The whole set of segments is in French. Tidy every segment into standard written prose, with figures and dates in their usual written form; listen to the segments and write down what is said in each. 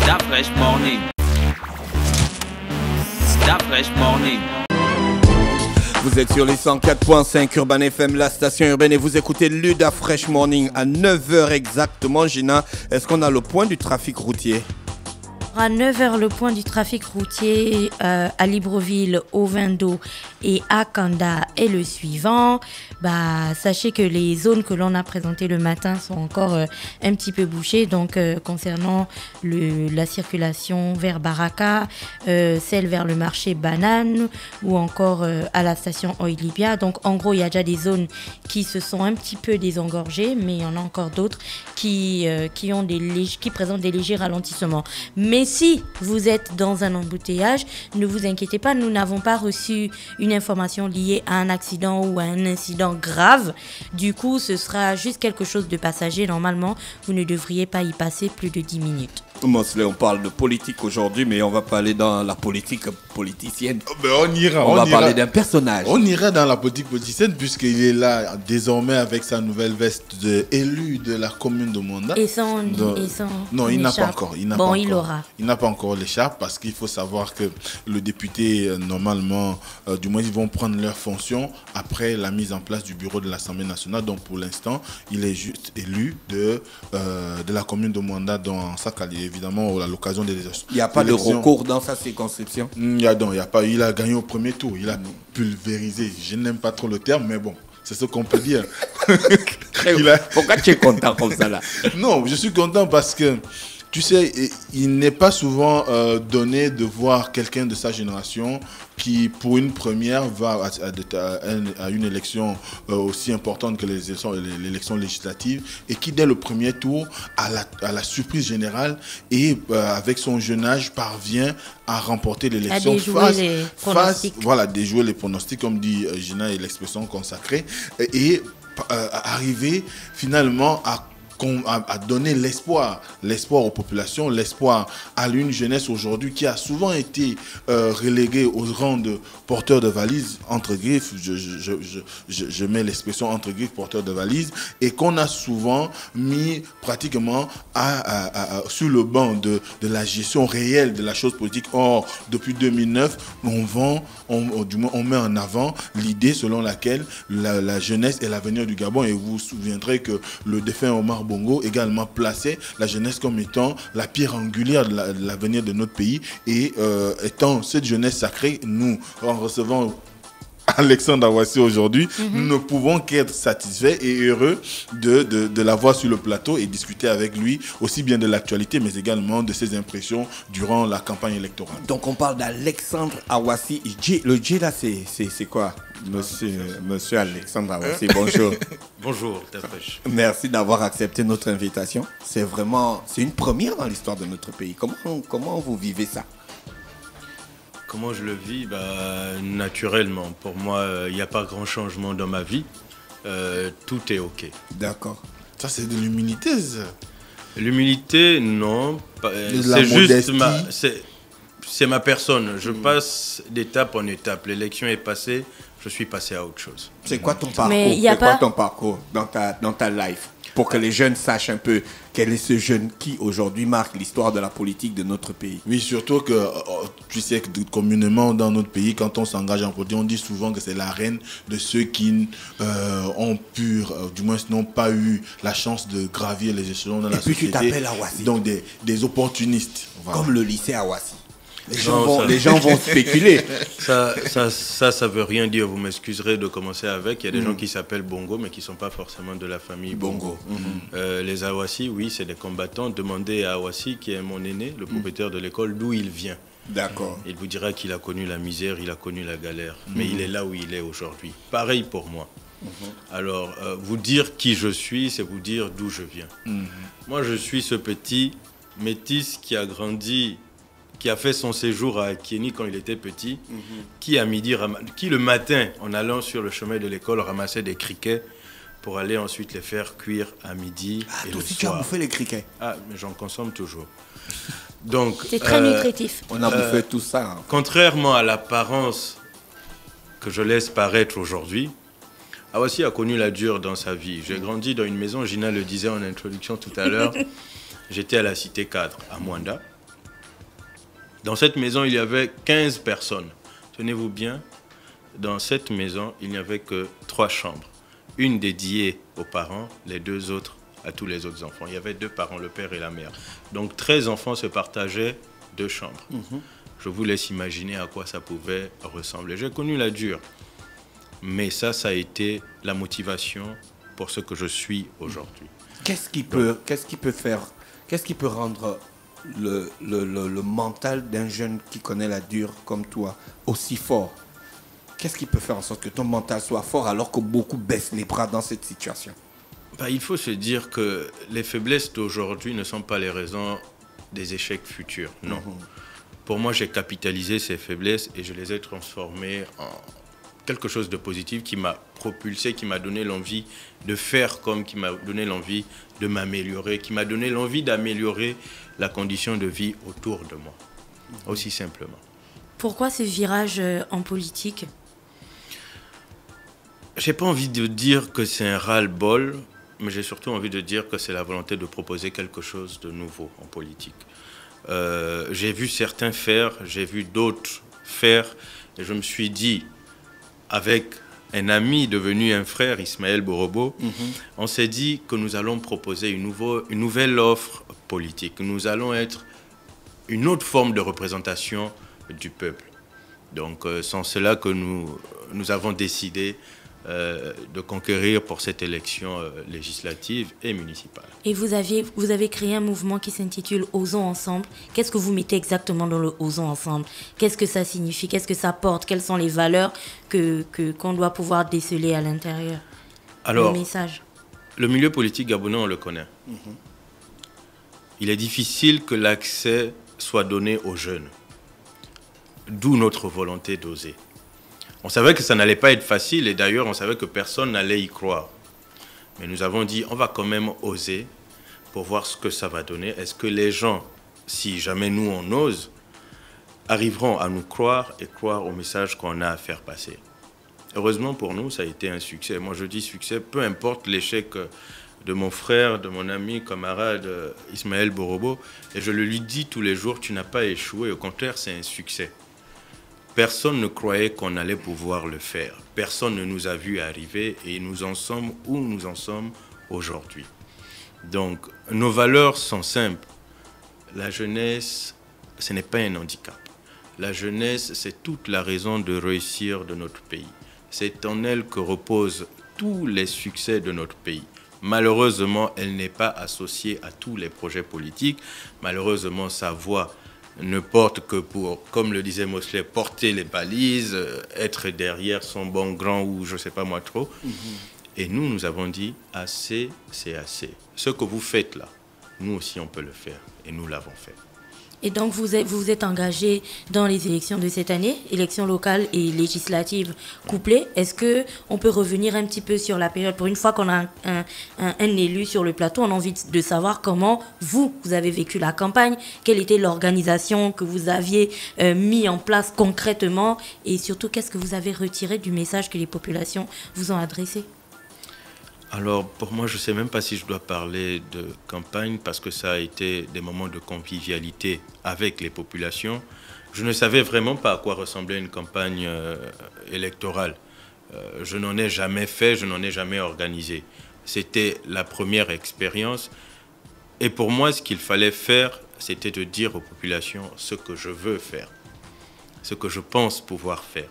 That fresh morning. That fresh morning. Vous êtes sur les 104.5 Urban FM, la station urbaine, et vous écoutez Luda Fresh Morning à 9h exactement. Gina, est-ce qu'on a le point du trafic routier? À 9h, le point du trafic routier à Libreville, au Vin-d'Eau et à Kanda est le suivant. Sachez que les zones que l'on a présentées le matin sont encore un petit peu bouchées. Donc, concernant la circulation vers Baraka, celle vers le marché Banane ou encore à la station Oilibia. Donc, en gros, il y a déjà des zones qui se sont un petit peu désengorgées, mais il y en a encore d'autres qui présentent des légers ralentissements. Mais si vous êtes dans un embouteillage, ne vous inquiétez pas, nous n'avons pas reçu une information liée à un accident ou à un incident grave. Du coup, ce sera juste quelque chose de passager. Normalement, vous ne devriez pas y passer plus de 10 minutes. Mosley, on parle de politique aujourd'hui, mais on va pas aller dans la politique politicienne. On va parler d'un personnage. On ira dans la politique politicienne puisqu'il est là désormais avec sa nouvelle veste d'élu de la commune de Monda. Non, il n'a pas encore. Il aura. Il n'a pas encore l'écharpe parce qu'il faut savoir que le député, normalement, du moins, ils vont prendre leurs fonctions après la mise en place du bureau de l'Assemblée nationale. Donc, pour l'instant, il est juste élu de la commune de Monda dans Sakali. Évidemment, à l'occasion des élections. Il n'y a pas de recours dans sa circonscription? Il n'y a pas. Il a gagné au premier tour. Il a pulvérisé. Je n'aime pas trop le terme, mais bon, c'est ce qu'on peut dire. Pourquoi tu es content comme ça là? Non, je suis content parce que, tu sais, il n'est pas souvent donné de voir quelqu'un de sa génération qui, pour une première, va à une élection aussi importante que l'élection législative et qui, dès le premier tour, à la surprise générale et avec son jeune âge, parvient à remporter l'élection déjouer les pronostics, comme dit Gina et l'expression consacrée, et arriver finalement à donner l'espoir aux populations, l'espoir à une jeunesse aujourd'hui qui a souvent été reléguée au rang de porteur de valises, entre griffes, je mets l'expression entre griffes, porteur de valises, et qu'on a souvent mis pratiquement sur le banc de la gestion réelle de la chose politique. Or, depuis 2009, on met en avant l'idée selon laquelle la jeunesse est l'avenir du Gabon, et vous vous souviendrez que le défunt Omar Bongo également plaçait la jeunesse comme étant la pierre angulaire de l'avenir de notre pays, et étant cette jeunesse sacrée, nous, en recevant Alexandre Awassi aujourd'hui, nous ne pouvons qu'être satisfaits et heureux de l'avoir sur le plateau et discuter avec lui aussi bien de l'actualité, mais également de ses impressions durant la campagne électorale. Donc on parle d'Alexandre Awassi. Le J là, c'est quoi? Monsieur Alexandre Awassi, bonjour. Bonjour, Tafresh. Merci d'avoir accepté notre invitation. C'est une première dans l'histoire de notre pays. Comment vous vivez ça? Comment je le vis? Naturellement. Pour moi, il n'y a pas grand changement dans ma vie. Tout est OK. D'accord. Ça, c'est de l'humilité, ça. L'humilité, non. C'est juste c'est ma personne. Je passe d'étape en étape. L'élection est passée, je suis passé à autre chose. C'est quoi ton parcours? Quoi ton parcours dans ta life? Pour que les jeunes sachent un peu quel est ce jeune qui aujourd'hui marque l'histoire de la politique de notre pays. Oui, surtout que tu sais que communément dans notre pays, quand on s'engage en politique, on dit souvent que c'est l'arène de ceux qui du moins n'ont pas eu la chance de gravir les échelons dans la société. Et puis tu t'appelles Awassi. Donc des opportunistes. Voilà. Comme le lycée Awassi. Les gens vont spéculer. Ça veut rien dire. Vous m'excuserez de commencer avec. Il y a des gens qui s'appellent Bongo, mais qui ne sont pas forcément de la famille Bongo. Les Awassi, oui, c'est des combattants. Demandez à Awassi, qui est mon aîné, le propriétaire de l'école, d'où il vient. D'accord. Il vous dira qu'il a connu la misère, il a connu la galère. Mais il est là où il est aujourd'hui. Pareil pour moi. Alors, vous dire qui je suis, c'est vous dire d'où je viens. Moi, je suis ce petit métis qui a grandi, qui a fait son séjour à Akieni quand il était petit, qui le matin, en allant sur le chemin de l'école, ramassait des criquets pour aller ensuite les faire cuire à midi et le soir. Tu as bouffé les criquets? Ah, mais j'en consomme toujours. Donc, c'est très nutritif. On a bouffé tout ça. Contrairement à l'apparence que je laisse paraître aujourd'hui, Awassi a connu la dure dans sa vie. J'ai grandi dans une maison, Gina le disait en introduction tout à l'heure, j'étais à la cité cadre, à Mwanda. Dans cette maison, il y avait 15 personnes. Tenez-vous bien, dans cette maison, il n'y avait que 3 chambres. Une dédiée aux parents, les 2 autres à tous les autres enfants. Il y avait 2 parents, le père et la mère. Donc 13 enfants se partageaient 2 chambres. Je vous laisse imaginer à quoi ça pouvait ressembler. J'ai connu la dure. Mais ça a été la motivation pour ce que je suis aujourd'hui. Qu'est-ce qui peut rendre le mental d'un jeune qui connaît la dure comme toi aussi fort? Qu'est-ce qui peut faire en sorte que ton mental soit fort alors que beaucoup baissent les bras dans cette situation? Il faut se dire que les faiblesses d'aujourd'hui ne sont pas les raisons des échecs futurs. Non. Pour moi, j'ai capitalisé ces faiblesses et je les ai transformées en quelque chose de positif qui m'a propulsé, qui m'a donné l'envie de faire comme, qui m'a donné l'envie de m'améliorer, qui m'a donné l'envie d'améliorer la condition de vie autour de moi. Aussi simplement. Pourquoi ce virage en politique? J'ai pas envie de dire que c'est un ras-le-bol, mais j'ai surtout envie de dire que c'est la volonté de proposer quelque chose de nouveau en politique. J'ai vu certains faire, j'ai vu d'autres faire, et je me suis dit, avec un ami devenu un frère, Ismaël Borobo, on s'est dit que nous allons proposer une nouvelle offre politique. Nous allons être une autre forme de représentation du peuple. Donc, c'est cela que nous avons décidé de conquérir pour cette élection législative et municipale. Et vous avez créé un mouvement qui s'intitule Osons ensemble. Qu'est-ce que vous mettez exactement dans le Osons ensemble? Qu'est-ce que ça signifie? Qu'est-ce que ça porte? Quelles sont les valeurs qu'on doit pouvoir déceler à l'intérieur? Alors, le message. Le milieu politique gabonais, on le connaît. Il est difficile que l'accès soit donné aux jeunes. D'où notre volonté d'oser. On savait que ça n'allait pas être facile et d'ailleurs on savait que personne n'allait y croire. Mais nous avons dit on va quand même oser pour voir ce que ça va donner. Est-ce que les gens, si jamais nous on ose, arriveront à nous croire et croire au message qu'on a à faire passer? Heureusement pour nous, ça a été un succès. Moi je dis succès, peu importe l'échec de mon frère, de mon ami, camarade Ismaël Borobo. Et je le lui dis tous les jours, tu n'as pas échoué, au contraire c'est un succès. Personne ne croyait qu'on allait pouvoir le faire. Personne ne nous a vu arriver et nous en sommes où nous en sommes aujourd'hui. Donc, nos valeurs sont simples. La jeunesse, ce n'est pas un handicap. La jeunesse, c'est toute la raison de réussir de notre pays. C'est en elle que reposent tous les succès de notre pays. Malheureusement, elle n'est pas associée à tous les projets politiques. Malheureusement, sa voix ne porte que pour, comme le disait Mosley, porter les balises, être derrière son bon grand ou je ne sais pas moi trop. Et nous avons dit, assez, c'est assez. Ce que vous faites là, nous aussi on peut le faire. Et nous l'avons fait. Et donc vous êtes engagé dans les élections de cette année, élections locales et législatives couplées. Est-ce qu'on peut revenir un petit peu sur la période? Pour une fois qu'on a un élu sur le plateau, on a envie de savoir comment vous avez vécu la campagne, quelle était l'organisation que vous aviez mis en place concrètement et surtout qu'est-ce que vous avez retiré du message que les populations vous ont adressé? Alors, pour moi, je ne sais même pas si je dois parler de campagne parce que ça a été des moments de convivialité avec les populations. Je ne savais vraiment pas à quoi ressemblait une campagne électorale. Je n'en ai jamais fait, je n'en ai jamais organisé. C'était la première expérience. Et pour moi, ce qu'il fallait faire, c'était de dire aux populations ce que je veux faire, ce que je pense pouvoir faire.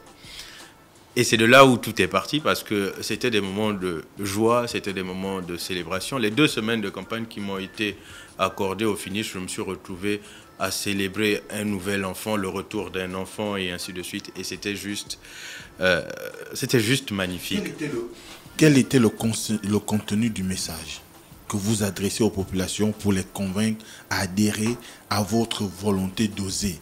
Et c'est de là où tout est parti parce que c'était des moments de joie, c'était des moments de célébration. Les 2 semaines de campagne qui m'ont été accordées au finish, je me suis retrouvé à célébrer un nouvel enfant, le retour d'un enfant et ainsi de suite. Et c'était juste magnifique. Quel était le contenu du message que vous adressez aux populations pour les convaincre à adhérer à votre volonté d'oser?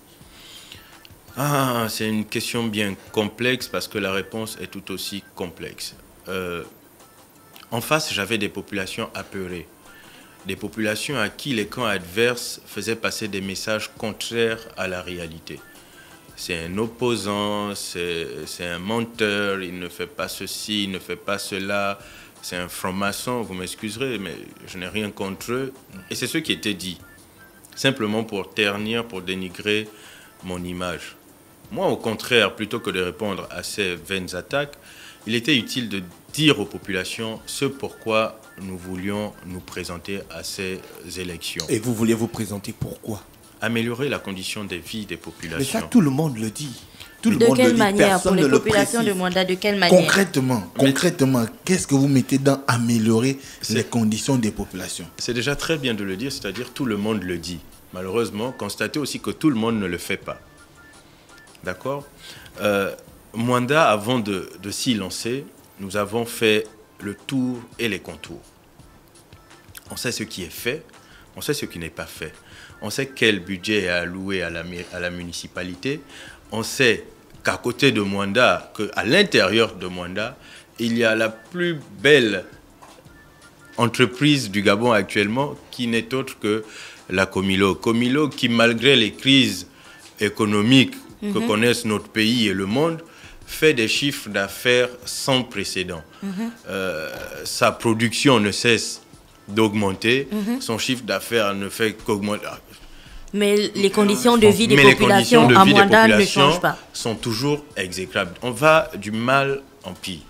C'est une question bien complexe parce que la réponse est tout aussi complexe. En face, j'avais des populations apeurées, des populations à qui les camps adverses faisaient passer des messages contraires à la réalité. C'est un opposant, c'est un menteur, il ne fait pas ceci, il ne fait pas cela, c'est un franc-maçon, vous m'excuserez, mais je n'ai rien contre eux. Et c'est ce qui était dit, simplement pour ternir, pour dénigrer mon image. Moi, au contraire, plutôt que de répondre à ces vaines attaques, il était utile de dire aux populations ce pourquoi nous voulions nous présenter à ces élections. Et vous vouliez vous présenter pourquoi? Améliorer la condition de vie des populations. Mais ça, tout le monde le dit. Tout le De monde le quelle dit, manière? personne Pour les ne le populations de précise. Mwanda, de quelle manière? Concrètement, qu'est-ce que vous mettez dans améliorer les conditions des populations? C'est déjà très bien de le dire, c'est-à-dire tout le monde le dit. Malheureusement, constatez aussi que tout le monde ne le fait pas. D'accord? Mwanda, avant de s'y lancer, nous avons fait le tour et les contours. On sait ce qui est fait, on sait ce qui n'est pas fait. On sait quel budget est alloué à la municipalité. On sait qu'à côté de Mwanda, qu'à l'intérieur de Mwanda, il y a la plus belle entreprise du Gabon actuellement, qui n'est autre que la Comilog. Comilog qui, malgré les crises économiques que connaissent notre pays et le monde, fait des chiffres d'affaires sans précédent. Sa production ne cesse d'augmenter, son chiffre d'affaires ne fait qu'augmenter. Mais les conditions de vie des populations à Mwanda ne changent pas. Sont toujours exécrables. On va du mal en pire.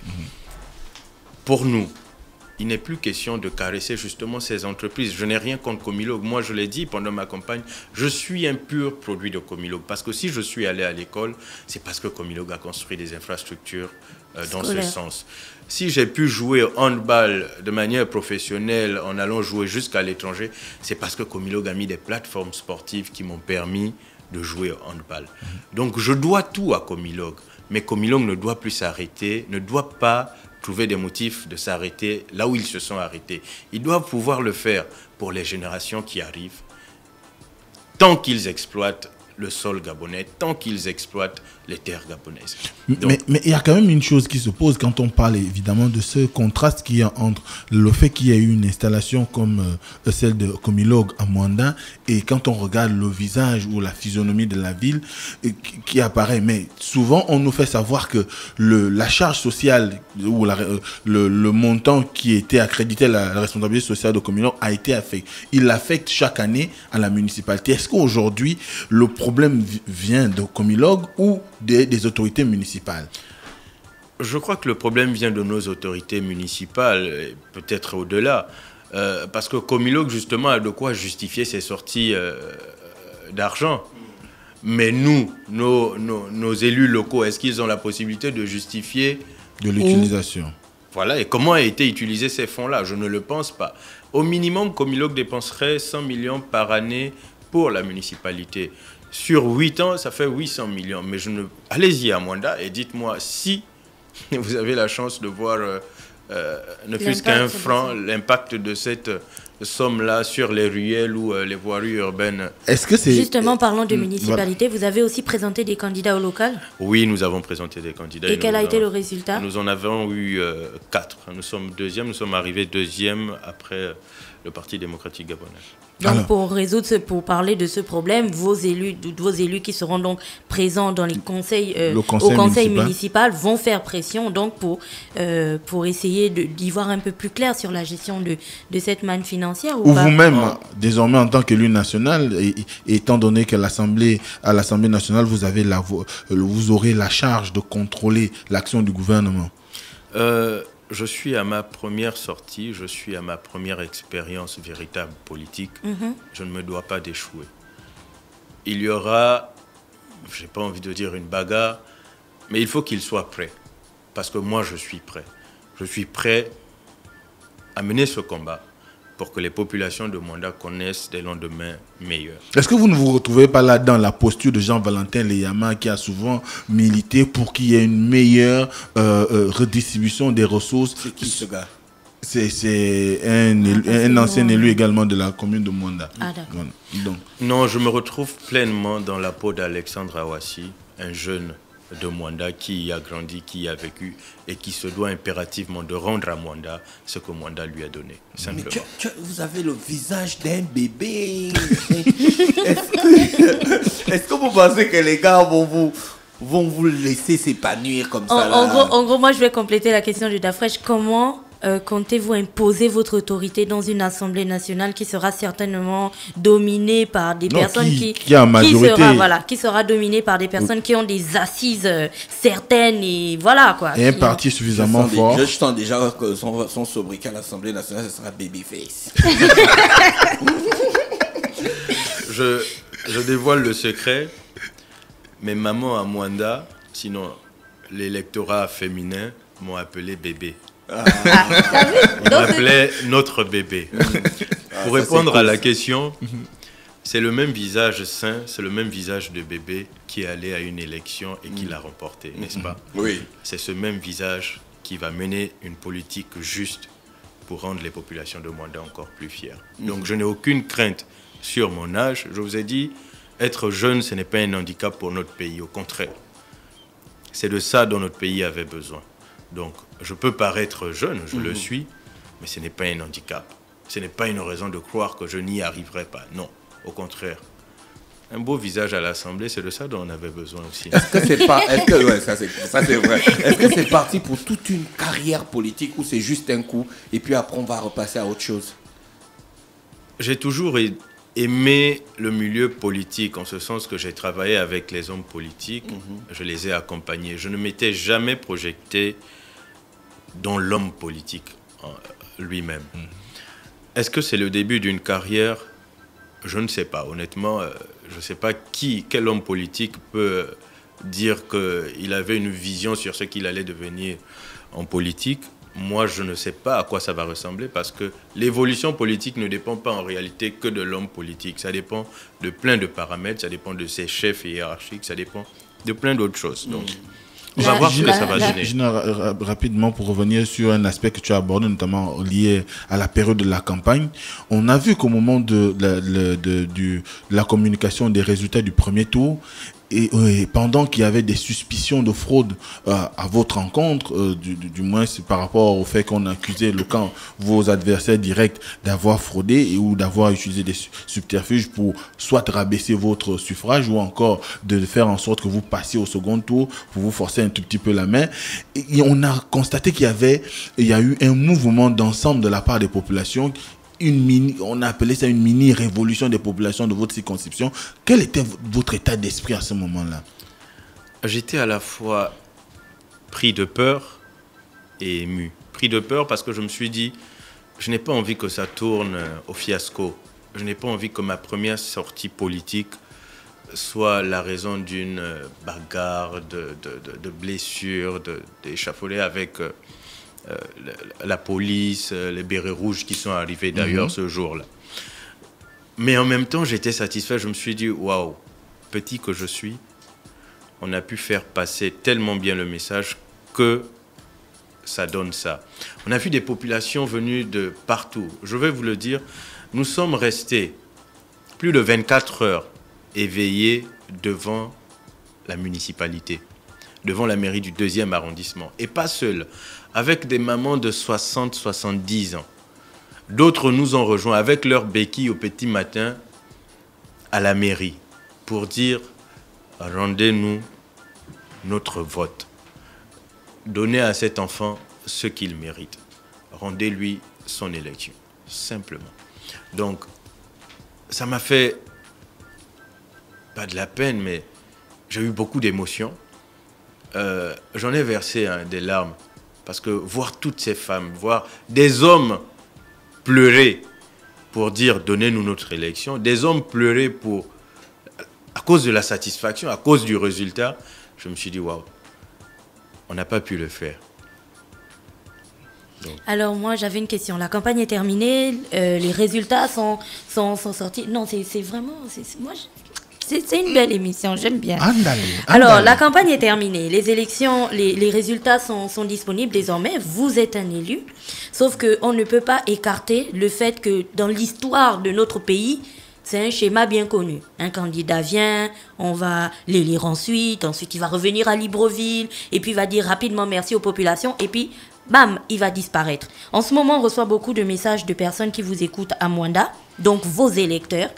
Pour nous, il n'est plus question de caresser justement ces entreprises. Je n'ai rien contre Comilog. Moi, je l'ai dit pendant ma campagne, je suis un pur produit de Comilog. Parce que si je suis allé à l'école, c'est parce que Comilog a construit des infrastructures dans ce sens. Si j'ai pu jouer au handball de manière professionnelle en allant jouer jusqu'à l'étranger, c'est parce que Comilog a mis des plateformes sportives qui m'ont permis de jouer au handball. Donc je dois tout à Comilog, mais Comilog ne doit plus s'arrêter, ne doit pas trouver des motifs de s'arrêter là où ils se sont arrêtés. Ils doivent pouvoir le faire pour les générations qui arrivent, tant qu'ils exploitent le sol gabonais, tant qu'ils exploitent les terres gabonaises. Donc, mais il y a quand même une chose qui se pose quand on parle évidemment de ce contraste qu'il y a entre le fait qu'il y ait eu une installation comme celle de Comilog à Mwanda et quand on regarde le visage ou la physionomie de la ville qui apparaît. Mais souvent on nous fait savoir que la charge sociale ou le montant qui était accrédité à la responsabilité sociale de Comilog a été affecté. Il l'affecte chaque année à la municipalité. Est-ce qu'aujourd'hui le problème vient de Comilog ou des autorités municipales? Je crois que le problème vient de nos autorités municipales, peut-être au-delà, parce que Comilog, justement, a de quoi justifier ses sorties d'argent. Mais nous, nos élus locaux, est-ce qu'ils ont la possibilité de justifier de l'utilisation? Voilà, et comment a été utilisé ces fonds-là? Je ne le pense pas. Au minimum, Comilog dépenserait 100 millions par année pour la municipalité. Sur 8 ans, ça fait 800 millions. Mais allez-y à Mwanda et dites-moi si vous avez la chance de voir, ne fût-ce qu'un franc, l'impact de cette somme-là sur les ruelles ou les voiries urbaines. Est-ce que c'est... Justement, parlant de municipalité, vous avez aussi présenté des candidats au local? Oui, nous avons présenté des candidats. Et quel a été le résultat? Nous en avons eu 4. Nous sommes deuxième, nous sommes arrivés deuxième après le Parti démocratique gabonais. Donc pour parler de ce problème, vos élus qui seront donc présents dans les conseils, au conseil municipal vont faire pression donc pour essayer d'y voir un peu plus clair sur la gestion de cette manne financière. Ou vous-même, désormais en tant qu'élu national, étant donné que à l'Assemblée nationale, vous aurez la charge de contrôler l'action du gouvernement. Je suis à ma première sortie, je suis à ma première expérience véritable politique. Je ne me dois pas d'échouer. Il y aura, je n'ai pas envie de dire une bagarre, mais il faut qu'il soit prêt. Parce que moi, je suis prêt. Je suis prêt à mener ce combat pour que les populations de Mwanda connaissent des lendemains meilleurs. Est-ce que vous ne vous retrouvez pas là dans la posture de Jean-Valentin Leyama qui a souvent milité pour qu'il y ait une meilleure redistribution des ressources? C'est qui ce gars? C'est un ancien élu également de la commune de Mwanda. Ah d'accord. Donc. Non, je me retrouve pleinement dans la peau d'Alexandre Awassi, un jeune de Mwanda qui y a grandi, qui y a vécu et qui se doit impérativement de rendre à Mwanda ce que Mwanda lui a donné. Simplement. Mais vous avez le visage d'un bébé. Est-ce que vous pensez que les gars vont vous laisser s'épanouir comme ça En gros, moi je vais compléter la question de Dafresh. Comment comptez-vous imposer votre autorité dans une assemblée nationale qui sera certainement dominée par des personnes qui a majorité. Qui sera dominée par des personnes qui ont des assises certaines et voilà quoi. Et un parti suffisamment fort. Je sens déjà que son sobriquet à l'Assemblée nationale, ce sera Babyface. Je dévoile le secret. Mes mamans à Mwanda, sinon l'électorat féminin, m'ont appelé bébé. Ils m'appelaient notre bébé. Pour répondre à la question, c'est le même visage sain, c'est le même visage de bébé qui est allé à une élection et qui l'a remporté, n'est-ce pas? Oui. C'est ce même visage qui va mener une politique juste pour rendre les populations de Mwanda encore plus fières. Donc je n'ai aucune crainte sur mon âge. Je vous ai dit, être jeune, ce n'est pas un handicap pour notre pays, au contraire. C'est de ça dont notre pays avait besoin. Donc, je peux paraître jeune, je le suis, mais ce n'est pas un handicap. Ce n'est pas une raison de croire que je n'y arriverai pas. Non, au contraire. Un beau visage à l'Assemblée, c'est de ça dont on avait besoin aussi. Est-ce que c'est pas... ouais, ça c'est vrai. Est-ce que c'est parti pour toute une carrière politique ou c'est juste un coup et puis après on va repasser à autre chose? J'ai toujours aimé le milieu politique, en ce sens que j'ai travaillé avec les hommes politiques, je les ai accompagnés. Je ne m'étais jamais projeté dans l'homme politique lui-même. Est-ce que c'est le début d'une carrière? Je ne sais pas. Honnêtement, je ne sais pas quel homme politique peut dire qu'il avait une vision sur ce qu'il allait devenir en politique. Moi, je ne sais pas à quoi ça va ressembler parce que l'évolution politique ne dépend pas en réalité que de l'homme politique. Ça dépend de plein de paramètres, ça dépend de ses chefs hiérarchiques, ça dépend de plein d'autres choses. Donc, on va voir ce que ça va donner. Rapidement, pour revenir sur un aspect que tu as abordé, notamment lié à la période de la campagne, on a vu qu'au moment de la communication des résultats du premier tour, et pendant qu'il y avait des suspicions de fraude à votre rencontre, du moins c'est par rapport au fait qu'on accusait vos adversaires directs d'avoir fraudé ou d'avoir utilisé des subterfuges pour soit rabaisser votre suffrage ou encore de faire en sorte que vous passiez au second tour pour vous forcer un tout petit peu la main. Et on a constaté qu'il y a eu un mouvement d'ensemble de la part des populations. On a appelé ça une mini-révolution des populations de votre circonscription. Quel était votre état d'esprit à ce moment-là? J'étais à la fois pris de peur et ému. Pris de peur parce que je me suis dit, je n'ai pas envie que ça tourne au fiasco. Je n'ai pas envie que ma première sortie politique soit la raison d'une bagarre, de blessures, d'échafaudés avec... la police, les bérets rouges qui sont arrivés d'ailleurs ce jour-là. Mais en même temps, j'étais satisfait. Je me suis dit, waouh, petit que je suis, on a pu faire passer tellement bien le message que ça donne ça. On a vu des populations venues de partout. Je vais vous le dire, nous sommes restés plus de 24 heures éveillés devant la municipalité, devant la mairie du 2e arrondissement. Et pas seul, avec des mamans de 60, 70 ans. D'autres nous ont rejoints avec leurs béquilles au petit matin à la mairie pour dire « Rendez-nous notre vote. Donnez à cet enfant ce qu'il mérite. Rendez-lui son élection. » Simplement. Donc, ça m'a fait, pas de la peine, mais j'ai eu beaucoup d'émotions. J'en ai versé des larmes. Parce que voir toutes ces femmes, voir des hommes pleurer pour dire « donnez-nous notre élection », des hommes pleurer à cause de la satisfaction, à cause du résultat, je me suis dit « waouh, on n'a pas pu le faire ». Alors moi j'avais une question, la campagne est terminée, les résultats sont sortis. Non, c'est vraiment... C'est une belle émission, j'aime bien. Alors, la campagne est terminée. Les élections, les résultats sont disponibles désormais. Vous êtes un élu. Sauf qu'on ne peut pas écarter le fait que dans l'histoire de notre pays, c'est un schéma bien connu. Un candidat vient, on va l'élire ensuite il va revenir à Libreville, et puis il va dire rapidement merci aux populations, et puis bam, il va disparaître. En ce moment, on reçoit beaucoup de messages de personnes qui vous écoutent à Mwanda, donc vos électeurs.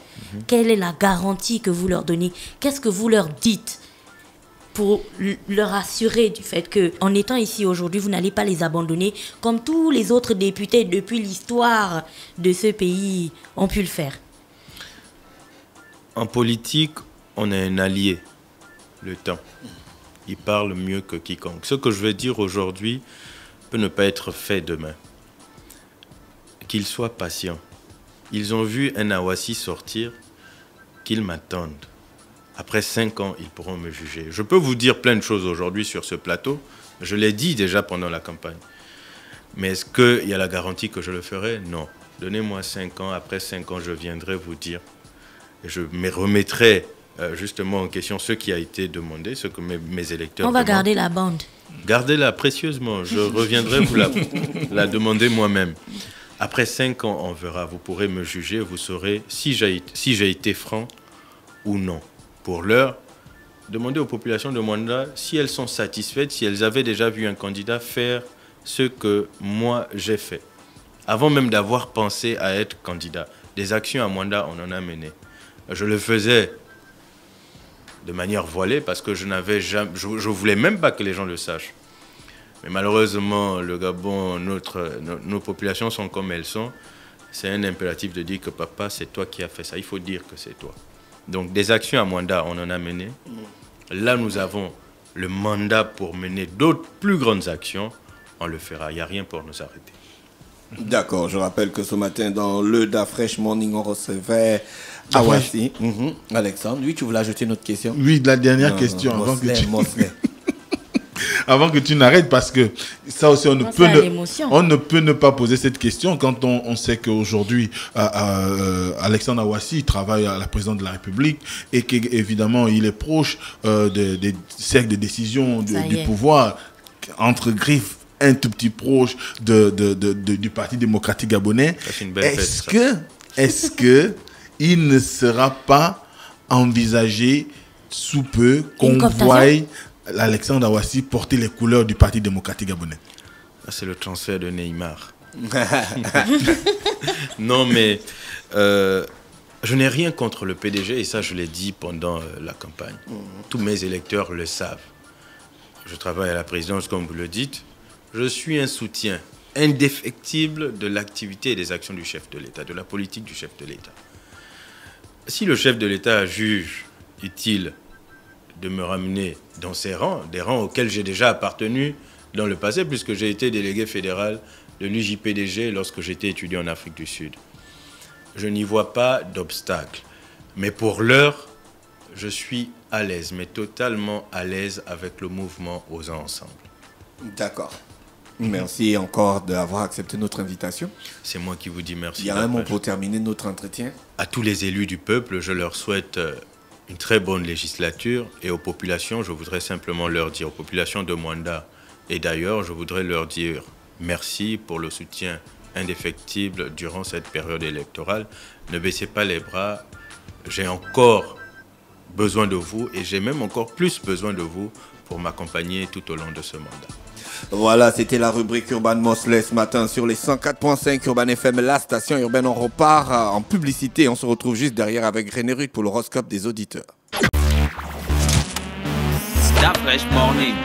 Quelle est la garantie que vous leur donnez? Qu'est-ce que vous leur dites pour leur assurer du fait qu'en étant ici aujourd'hui, vous n'allez pas les abandonner comme tous les autres députés depuis l'histoire de ce pays ont pu le faire? En politique, on a un allié, le temps. Il parle mieux que quiconque. Ce que je vais dire aujourd'hui peut ne pas être fait demain. Qu'ils soient patients. Ils ont vu un Awassi sortir, qu'ils m'attendent. Après 5 ans, ils pourront me juger. Je peux vous dire plein de choses aujourd'hui sur ce plateau. Je l'ai dit déjà pendant la campagne. Mais est-ce qu'il y a la garantie que je le ferai? Non. Donnez-moi 5 ans. Après 5 ans, je viendrai vous dire. Et je me remettrai justement en question ce qui a été demandé, ce que mes électeurs On va demandent. garder la bande. Gardez-la précieusement. Je reviendrai vous la demander moi-même. Après 5 ans, on verra. Vous pourrez me juger. Vous saurez si j'ai été franc ou non. Pour l'heure, demandez aux populations de Mwanda si elles sont satisfaites, si elles avaient déjà vu un candidat faire ce que moi j'ai fait. Avant même d'avoir pensé à être candidat. Des actions à Mwanda, on en a mené. Je le faisais de manière voilée parce que je voulais même pas que les gens le sachent. Mais malheureusement, le Gabon, nos populations sont comme elles sont. C'est un impératif de dire que papa, c'est toi qui as fait ça. Il faut dire que c'est toi. Donc des actions à Mwanda, on en a mené. Là, nous avons le mandat pour mener d'autres plus grandes actions. On le fera. Il n'y a rien pour nous arrêter. D'accord, je rappelle que ce matin, dans le Da Fresh Morning, on recevait Awassi. Alexandre, oui, tu voulais ajouter une autre question? Oui, la dernière question. Avant que tu n'arrêtes, parce que ça aussi, on ne peut ne pas poser cette question quand on sait qu'aujourd'hui, Alexandre Awassi travaille à la présidence de la République et qu'évidemment, il est proche des cercles de décision du pouvoir, entre griffes, un tout petit proche du Parti démocratique gabonais. Est-ce que il ne sera pas envisagé sous peu qu'on voie Alexandre Awassi porter les couleurs du Parti démocratique gabonais? C'est le transfert de Neymar. Non, mais je n'ai rien contre le PDG et ça, je l'ai dit pendant la campagne. Tous mes électeurs le savent. Je travaille à la présidence, comme vous le dites. Je suis un soutien indéfectible de l'activité et des actions du chef de l'État, de la politique du chef de l'État. Si le chef de l'État juge utile de me ramener dans ses rangs, des rangs auxquels j'ai déjà appartenu dans le passé, puisque j'ai été délégué fédéral de l'UJPDG lorsque j'étais étudiant en Afrique du Sud. Je n'y vois pas d'obstacle. Mais pour l'heure, je suis à l'aise, mais totalement à l'aise avec le mouvement Osons Ensemble. D'accord. Merci encore d'avoir accepté notre invitation. C'est moi qui vous dis merci. Il y a un mot pour terminer notre entretien. À tous les élus du peuple, je leur souhaite une très bonne législature. Et aux populations, je voudrais simplement leur dire, aux populations de Mwanda et d'ailleurs, je voudrais leur dire merci pour le soutien indéfectible durant cette période électorale. Ne baissez pas les bras. J'ai encore besoin de vous et j'ai même encore plus besoin de vous pour m'accompagner tout au long de ce mandat. Voilà, c'était la rubrique Urban Mosley ce matin sur les 104.5 Urban FM, la station urbaine. On repart en publicité. On se retrouve juste derrière avec René Ruth pour l'horoscope des auditeurs. Da Fresh Morning.